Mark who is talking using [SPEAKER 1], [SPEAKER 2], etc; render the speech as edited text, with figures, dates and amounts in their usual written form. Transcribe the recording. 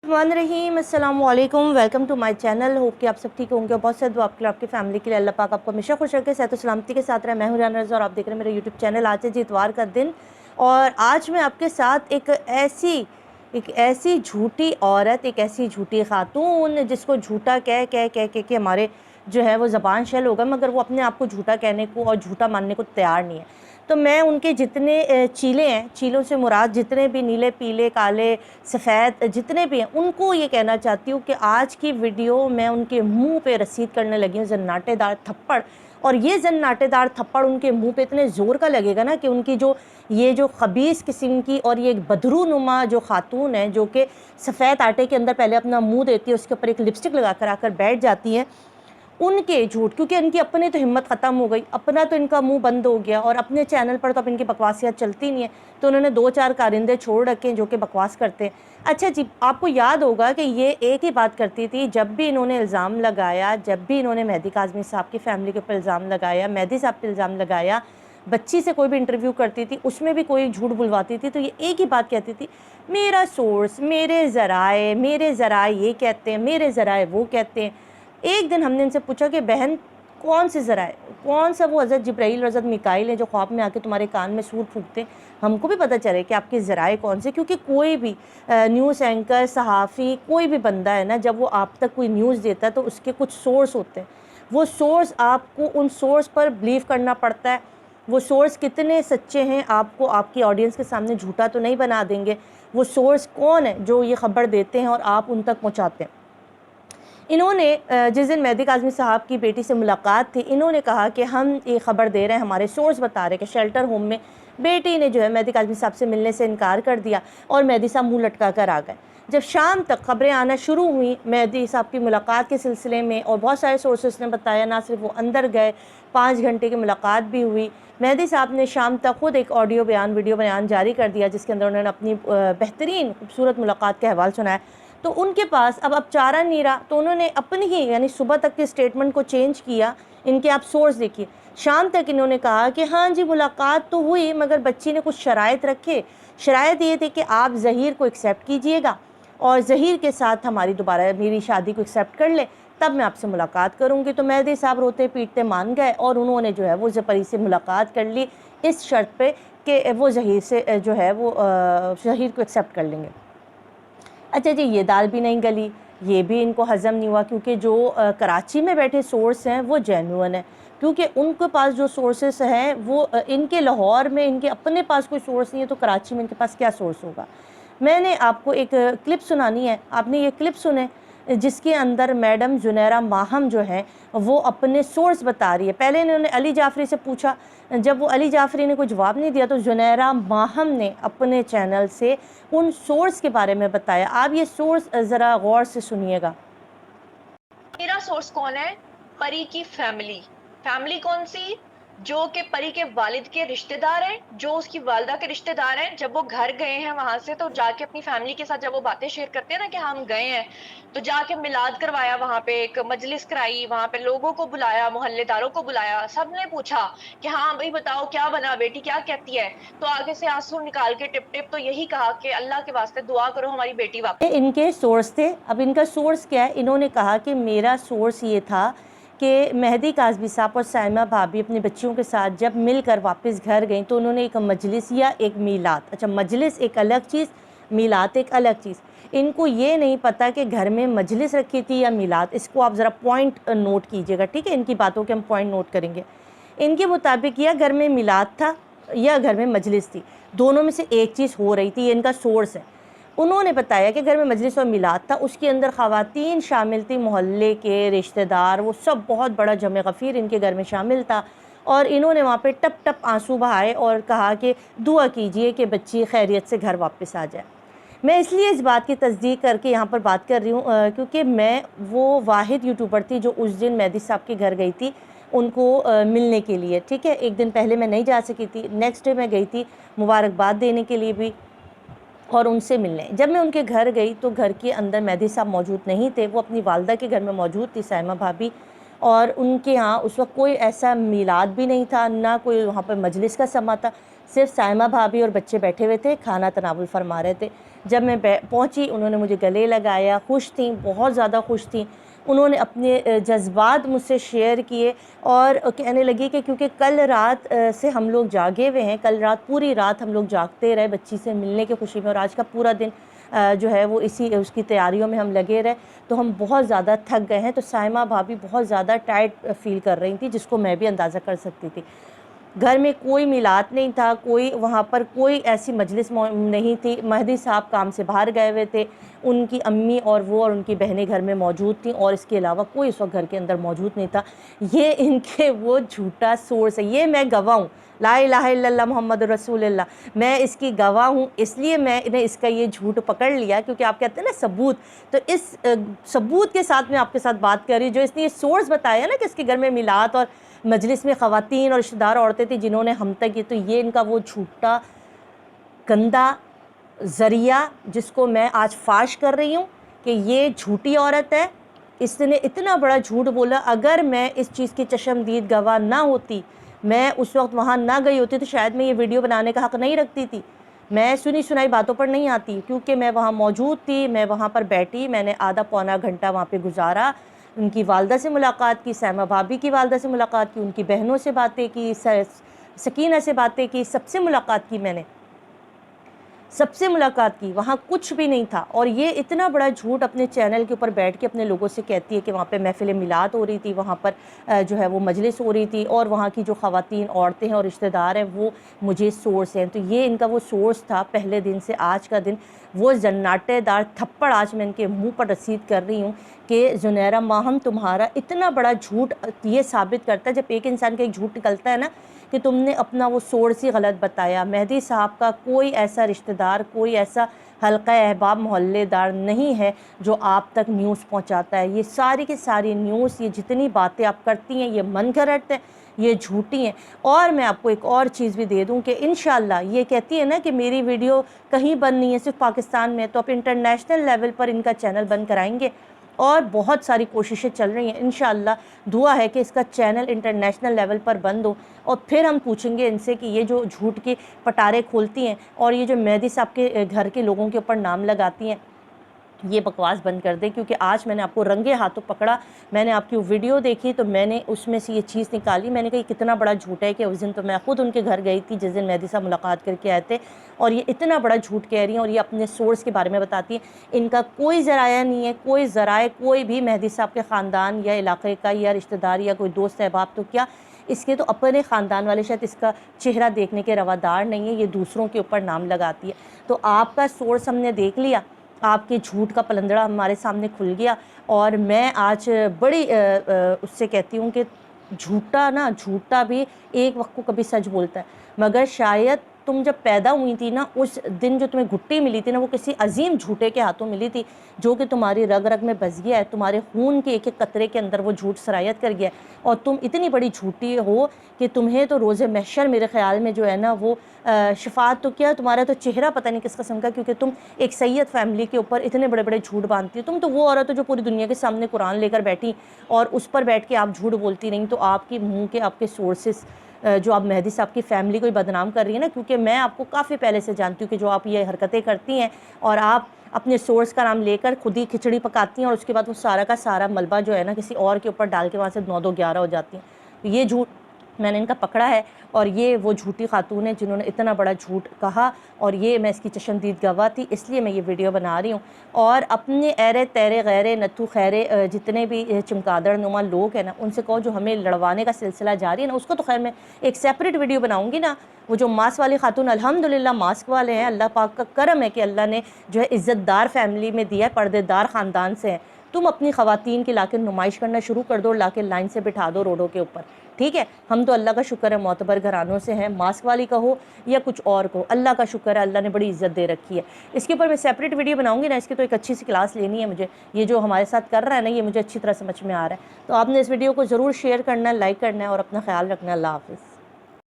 [SPEAKER 1] रहीम अस्सलाम वालेकुम, welcome to my channel. Hope कि आप सब ठीक होंगे और बहुत सारे दुआ आपके लिए, आपकी फैमिली के लिए। अल्लाह पाक आपको हमेशा खुश रखे, सेहत और सलामती के साथ रहे। मैं हूं राना रज़ा और आप देख रहे हैं मेरा यूट्यूब चैनल। आज है जी इतवार का दिन और आज मैं आपके साथ एक ऐसी झूठी औरत, एक ऐसी झूठी खातून जिसको झूठा कह कह कह कह के हमारे जो है वो ज़बान शैल होगा, मगर वो अपने आप को झूठा कहने को और झूठा मानने को तैयार नहीं है। तो मैं उनके जितने चीले हैं, चीलों से मुराद जितने भी नीले पीले काले सफ़ेद जितने भी हैं, उनको ये कहना चाहती हूँ कि आज की वीडियो मैं उनके मुंह पे रसीद करने लगी हूँ जन्नाटेदार थप्पड़। और ये जन्नाटेदार थप्पड़ उनके मुंह पे इतने ज़ोर का लगेगा ना कि उनकी जो ख़बीस किस्म की और ये एक बदरू नुमा जो खातून है, जो कि सफ़ेद आटे के अंदर पहले अपना मुँह देती है, उसके ऊपर एक लिपस्टिक लगा कर आकर बैठ जाती है, उनके झूठ। क्योंकि इनकी अपनी तो हिम्मत ख़त्म हो गई, अपना तो इनका मुंह बंद हो गया और अपने चैनल पर तो अब इनकी बकवासियात चलती नहीं है, तो उन्होंने 2-4 कारिंदे छोड़ रखे हैं जो कि बकवास करते हैं। अच्छा जी, आपको याद होगा कि ये एक ही बात करती थी, जब भी इन्होंने इल्ज़ाम लगाया, जब भी इन्होंने मेहदी काज़मी साहब की फ़ैमिली के ऊपर इल्ज़ाम लगाया, मेहदी साहब पर इल्ज़ाम लगाया, बच्ची से कोई भी इंटरव्यू करती थी उसमें भी कोई झूठ बुलवाती थी, तो ये एक ही बात कहती थी, मेरा सोर्स, मेरे ज़राए ये कहते हैं, मेरे ज़राए वो कहते हैं। एक दिन हमने इनसे पूछा कि बहन कौन से ज़राए, कौन सा वो हज़रत जिब्राइल और हज़रत मिकाइल है जो ख्वाब में आके तुम्हारे कान में सूर फूंकते हैं, हमको भी पता चले कि आपके ज़राए कौन से। क्योंकि कोई भी न्यूज़ एंकर, सहाफ़ी, कोई भी बंदा है ना, जब वो आप तक कोई न्यूज़ देता है तो उसके कुछ सोर्स होते हैं। वो सोर्स, आपको उन सोर्स पर बिलीव करना पड़ता है। वो सोर्स कितने सच्चे हैं आपको आपकी ऑडियंस के सामने झूठा तो नहीं बना देंगे। वो सोर्स कौन है जो ये ख़बर देते हैं और आप उन तक पहुँचाते हैं। इन्होंने जिस दिन मेहदी काज़मी साहब की बेटी से मुलाकात थी, इन्होंने कहा कि हम ये ख़बर दे रहे हैं, हमारे सोर्स बता रहे हैं कि शेल्टर होम में बेटी ने जो है मेहदी काज़मी साहब से मिलने से इनकार कर दिया और मेहदी साहब मुँह लटका कर आ गए। जब शाम तक ख़बरें आना शुरू हुई मेहदी साहब की मुलाकात के सिलसिले में, और बहुत सारे सोर्सेस ने बताया, ना सिर्फ वो अंदर गए, 5 घंटे की मुलाकात भी हुई। मेहदी साहब ने शाम तक ख़ुद एक ऑडियो बयान, वीडियो बयान जारी कर दिया जिसके अंदर उन्होंने अपनी बेहतरीन खूबसूरत मुलाकात का अहवाल सुनाया। तो उनके पास अब चारा नहीं रहा, तो उन्होंने अपनी ही यानी सुबह तक के स्टेटमेंट को चेंज किया। इनके आप सोर्स देखिए, शाम तक इन्होंने कहा कि हाँ जी मुलाकात तो हुई, मगर बच्ची ने कुछ शराइत रखे। शराइत ये थे कि आप ज़हीर को एक्सेप्ट कीजिएगा और ज़हीर के साथ हमारी दोबारा मेरी शादी को एक्सेप्ट कर ले, तब मैं आपसे मुलाकात करूँगी। तो मेहदी साहब रोते पीटते मान गए और उन्होंने जो है वो ज़परी से मुलाकात कर ली इस शर्त पे कि वो ज़हीर से जो है वो ज़हीर को एक्सेप्ट कर लेंगे। अच्छा जी, ये दाल भी नहीं गली, ये भी इनको हज़म नहीं हुआ, क्योंकि जो कराची में बैठे सोर्स हैं वो जेन्युइन है। क्योंकि उनके पास जो सोर्सेस हैं वो इनके लाहौर में इनके अपने पास कोई सोर्स नहीं है, तो कराची में इनके पास क्या सोर्स होगा। मैंने आपको एक क्लिप सुनानी है, आपने ये क्लिप सुने जिसके अंदर मैडम जुनैरा माहम जो है वो अपने सोर्स बता रही है। पहले इन्होंने अली जाफ़री से पूछा, जब वो अली जाफ़री ने कोई जवाब नहीं दिया तो जुनैरा माहम ने अपने चैनल से उन सोर्स के बारे में बताया। आप ये सोर्स ज़रा गौर से सुनिएगा।
[SPEAKER 2] मेरा सोर्स कौन है? परी की फैमिली। फैमिली कौन सी? जो कि परी के वालिद के रिश्तेदार हैं, जो उसकी वालदा के रिश्तेदार हैं। जब वो घर गए हैं वहां से, तो जाके अपनी फैमिली के साथ जब वो बातें शेयर करते हैं ना कि हम गए हैं, तो जाके मिलाद करवाया, वहां पे एक मजलिस कराई, वहां पे लोगों को बुलाया, मोहल्लेदारों को बुलाया, सबने पूछा कि हाँ भाई बताओ क्या बना, बेटी क्या कहती है। तो आगे से आंसू निकाल के टिप टिप तो यही कहा कि अल्लाह के वास्ते दुआ करो हमारी बेटी वापस।
[SPEAKER 1] इनके सोर्स थे। अब इनका सोर्स क्या है, इन्होंने कहा कि मेरा सोर्स ये था कि मेहदी काज़मी साहब और साइमा भाभी अपनी बच्चियों के साथ जब मिलकर वापस घर गई तो उन्होंने एक मजलिस या एक मीलाद, अच्छा मजलिस एक अलग चीज़, मीलाद एक अलग चीज़। इनको ये नहीं पता कि घर में मजलिस रखी थी या मीलाद। इसको आप ज़रा पॉइंट नोट कीजिएगा, ठीक है। इनकी बातों के हम पॉइंट नोट करेंगे। इनके मुताबिक या घर में मीलाद था या घर में मजलिस थी, दोनों में से एक चीज़ हो रही थी। ये इनका सोर्स है। उन्होंने बताया कि घर में मजलिस और मिलाद था, उसके अंदर ख़वातीन शामिल थी, मोहल्ले के रिश्तेदार, वो सब बहुत बड़ा जमे गफ़ीर इनके घर में शामिल था। और इन्होंने वहाँ पे टप टप आंसू बहाए और कहा कि दुआ कीजिए कि बच्ची खैरियत से घर वापस आ जाए। मैं इसलिए इस बात की तस्दीक करके यहाँ पर बात कर रही हूँ क्योंकि मैं वो वाहिद यूट्यूबर थी जो उस दिन मेहदी साहब के घर गई थी उनको मिलने के लिए, ठीक है। एक दिन पहले मैं नहीं जा सकी थी, नेक्स्ट डे मैं गई थी मुबारकबाद देने के लिए भी और उनसे मिलने। जब मैं उनके घर गई तो घर के अंदर मेहदी साहब मौजूद नहीं थे, वो अपनी वालदा के घर में मौजूद थी, साइमा भाभी। और उनके यहाँ उस वक्त कोई ऐसा मीलाद भी नहीं था, ना कोई वहाँ पर मजलिस का समा था। सिर्फ साइमा भाभी और बच्चे बैठे हुए थे, खाना तनावुल फरमा रहे थे। جب میں پہنچی انہوں نے مجھے گلے لگایا، خوش تھیں، بہت زیادہ خوش تھیں، انہوں نے اپنے جذبات مجھ سے شیئر کیے اور کہنے لگی کہ کیونکہ کل رات سے ہم لوگ جاگے ہوئے ہیں، کل رات پوری رات ہم لوگ جاگتے رہے بچی سے ملنے کی خوشی میں، اور آج کا پورا دن جو ہے وہ اس کی تیاریوں میں ہم لگے رہے، تو ہم بہت زیادہ تھک گئے ہیں۔ تو سائمہ بھابھی بہت زیادہ ٹائرڈ فیل کر رہی تھی، جس کو میں بھی اندازہ کر سکتی تھی۔ گھر میں کوئی میلاد نہیں تھا، وہاں پر کوئی ایسی مجلس نہیں تھی، مہدی صاحب کام سے باہر گئے ہوئے تھے، ان کی امی اور ان کی بہنیں گھر میں موجود تھیں، اور اس کے علاوہ کوئی اس وقت گھر کے اندر موجود نہیں تھا۔ یہ ان کے وہ جھوٹا سورس ہے، یہ میں گواہ ہوں، لا الہ الا اللہ محمد رسول اللہ، میں اس کی گواہ ہوں، اس لیے میں نے اس کا یہ جھوٹ پکڑ لیا، کیونکہ آپ کہتے ہیں نا ثبوت، تو اس ثبوت کے ساتھ میں آپ کے ساتھ بات کر رہی ہوں، جو اس نے یہ سورس بتایا نا کہ اس کے گھر میں میلاد اور مجلس میں خواتین اور رشتہ دار عورتیں تھیں جنہوں نے ہم تک کی، تو یہ ان کا وہ جھوٹا گندا ذریعہ جس کو میں آج فاش کر رہی ہوں کہ یہ جھوٹی عورت ہے، اس نے اتنا بڑا جھوٹ بولا۔ اگر میں اس چیز کی چشمدید گواہ نہ ہوتی، میں اس وقت وہاں نہ گئی ہوتی، تو شاید میں یہ ویڈیو بنانے کا حق نہیں رکھتی تھی۔ میں سنی سنائی باتوں پر نہیں آتی، کیونکہ میں وہاں موجود تھی، میں وہاں پر بیٹھی، میں نے آدھا پونا گھنٹہ وہاں پہ گزارا، ان کی والدہ سے ملاقات کی، سائمہ بھابھی کی والدہ سے ملاقات کی، ان کی بہنوں سے باتیں کی، سکینہ سے باتیں کی، سب سے ملاقات کی، میں نے سب سے ملاقات کی، وہاں کچھ بھی نہیں تھا۔ اور یہ اتنا بڑا جھوٹ اپنے چینل کے اوپر بیٹھ کے اپنے لوگوں سے کہتی ہے کہ وہاں پہ محفل میلاد ہو رہی تھی، وہاں پر جو ہے وہ مجلس ہو رہی تھی، اور وہاں کی جو خواتین عورتیں ہیں اور رشتہ دار ہیں وہ مجھے سورس ہیں۔ تو یہ ان کا وہ سورس تھا پہلے دن سے آج کا دن، وہ زناٹے دار تھپڑ آج میں ان کے منہ پر رسید کر رہی ہوں کہ زنیرہ ماہم تمہارا اتنا بڑا جھوٹ یہ ثابت کرتا ہے، جب ایک انسان کا ایک جھوٹ نکلتا ہے نا کہ تم نے اپنا وہ سورس ہی غلط بتایا۔ مہدی صاحب کا کوئی ایسا رشتہ دار، کوئی ایسا حلقہ احباب محلے دار نہیں ہے جو آپ تک نیوز پہنچاتا ہے۔ یہ ساری کی ساری نیوز، یہ جتنی باتیں آپ کرتی ہیں، یہ من گھڑت ہے، یہ جھوٹی ہیں۔ اور میں آپ کو ایک اور چیز بھی دے دوں کہ انشاءاللہ یہ کہتی ہے نا کہ میری ویڈیو کہیں بند نہیں ہے، صرف پاکستان میں، تو آپ انٹرنیشنل لیول پر ان کا چینل بند کرائیں گے، اور بہت ساری کوششیں چل رہی ہیں۔ انشاءاللہ دعا ہے کہ اس کا چینل انٹرنیشنل لیول پر بند ہو، اور پھر ہم پوچھیں گے ان سے کہ یہ جو جھوٹ کے پٹارے کھولتی ہیں اور یہ جو مہدی صاحب کے گھر کے لوگوں کے اوپر نام لگاتی ہیں، یہ بکواس بند کر دیں، کیونکہ آج میں نے آپ کو رنگے ہاتھوں پکڑا، میں نے آپ کی ویڈیو دیکھی تو میں نے اس میں سے یہ چیز نکالی، میں نے کہا یہ کتنا بڑا جھوٹ ہے کہ اس دن تو میں خود ان کے گھر گئی تھی جس دن مہدی صاحب ملاقات کر کے آئے تھے، اور یہ اتنا بڑا جھوٹ کہہ رہی ہیں، اور یہ اپنے سورس کے بارے میں بتاتی ہیں۔ ان کا کوئی ذرائع نہیں ہے، کوئی ذرائع کوئی بھی مہدی صاحب کے خاندان یا علاقے کا یا رشتہ دار یا کوئی دوست احباب، تو کیا اس کے تو اپنے خاندان والے شاید اس کا چہرہ دیکھنے کے روادار نہیں ہے، یہ دوسروں کے اوپر نام لگاتی ہے۔ تو آپ کا سورس ہم نے دیکھ لیا، آپ کے جھوٹ کا پلندڑا ہمارے سامنے کھل گیا، اور میں آج بڑی اس سے کہتی ہوں کہ جھوٹا بھی ایک وقت کو کبھی سچ بولتا ہے، مگر شاید تم جب پیدا ہوئی تھی نا، اس دن جو تمہیں گھٹی ملی تھی نا، وہ کسی عظیم جھوٹے کے ہاتھوں ملی تھی، جو کہ تمہاری رگ رگ میں بس گیا ہے، تمہارے خون کے ایک ایک قطرے کے اندر وہ جھوٹ سرایت کر گیا ہے، اور تم اتنی بڑی جھوٹی ہو کہ تمہیں تو روز محشر میرے خیال میں جو ہے نا وہ شفاعت تو کیا، تمہارا تو چہرہ پتہ نہیں کس قسم کا، کیونکہ تم ایک سید فیملی کے اوپر اتنے بڑے بڑے جھوٹ باندھتی ہو۔ تم تو وہ عورت ہو جو پوری دنیا کے سامنے قرآن لے کر بیٹھی اور اس پر بیٹھ کے آپ جھوٹ بولتی نہیں، تو آپ کی منہ کے آپ کے سورسز جو آپ مہدی صاحب کی فیملی کو بدنام کر رہی ہیں نا، کیونکہ میں آپ کو کافی پہلے سے جانتی ہوں کہ جو آپ یہ حرکتیں کرتی ہیں اور آپ اپنے سورس کا نام لے کر خود ہی کھچڑی پکاتی ہیں، اور اس کے بعد وہ سارا کا سارا ملبہ جو ہے نا کسی اور کے اوپر ڈال کے وہاں سے 9-2-11 ہو جاتی ہیں۔ یہ جھوٹ میں نے ان کا پکڑا ہے، اور یہ وہ جھوٹی خاتون ہیں جنہوں نے اتنا بڑا جھوٹ کہا، اور یہ میں اس کی چشمدید گواہ تھی، اس لیے میں یہ ویڈیو بنا رہی ہوں۔ اور اپنے ایرے تیرے غیرے نتھو خیرے جتنے بھی چمکادڑ نما لوگ ہیں نا، ان سے کہو جو ہمیں لڑوانے کا سلسلہ جاری ہے نا، اس کو تو خیر میں ایک سیپریٹ ویڈیو بناؤں گی نا۔ وہ جو ماسک والی خاتون الحمدللہ ماسک والے ہیں، اللہ پاک کا کرم ہے کہ اللہ نے جو ہے عزت دار فیملی میں دیا ہے، پردے دار خاندان سے ہیں۔ تم اپنی خواتین کی لا کے نمائش کرنا شروع کر دو، لا کے لائن سے بٹھا دو روڈوں کے اوپر، ٹھیک ہے؟ ہم تو اللہ کا شکر ہے معتبر گھرانوں سے ہیں، ماسک والی کہو یا کچھ اور کہو، اللہ کا شکر ہے، اللہ نے بڑی عزت دے رکھی ہے۔ اس کے اوپر میں سیپریٹ ویڈیو بناؤں گی نا، اس کی تو ایک اچھی سی کلاس لینی ہے مجھے، یہ جو ہمارے ساتھ کر رہا ہے نا یہ مجھے اچھی طرح سمجھ میں آ رہا ہے۔ تو آپ نے اس ویڈیو کو ضرور شیئر کرنا ہے، لائک کرنا ہے، اور اپنا خیال رکھنا ہے۔ اللہ حافظ۔